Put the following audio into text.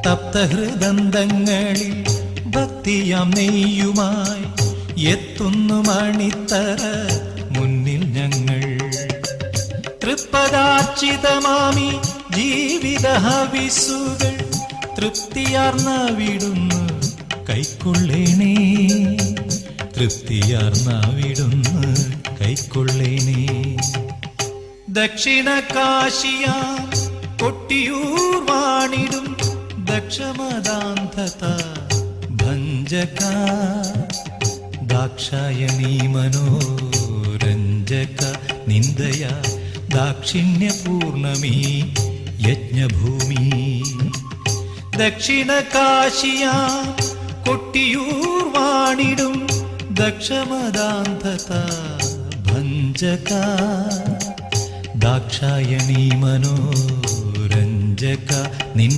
തപ്തഹൃദന്തങ്ങളിൽ ഭക്തിയാം നെയ്യുമായി എത്തുന്നു മണിത്തറ മുന്നിൽ ഞങ്ങൾ. തൃപ്പദാർച്ചിതമാമി ജീവിത ഹവിസുകൾ തൃപ്തിയാർന്ന വിടുന്നു കൈക്കൊള്ളേണേ, തൃപ്തിയാർന്ന വിടുന്നു കൈക്കൊള്ളേണേ. ദക്ഷിണ കാശിയ കൊട്ടിയൂർ വാണിടും ദക്ഷമദാന്ധത ഭഞ്ജക ദാക്ഷായണീ മനോരഞ്ജക നിന്ദയ ദാക്ഷിണ്യപൂർണമീ യജ്ഞഭൂമി. ദക്ഷിണ കാശിയ കൊട്ടിയൂർ വാണിടും ദക്ഷമദാന്ധത ഭഞ്ജക ദാക്ഷായണീ മനോരഞ്ജക നിന്ദയ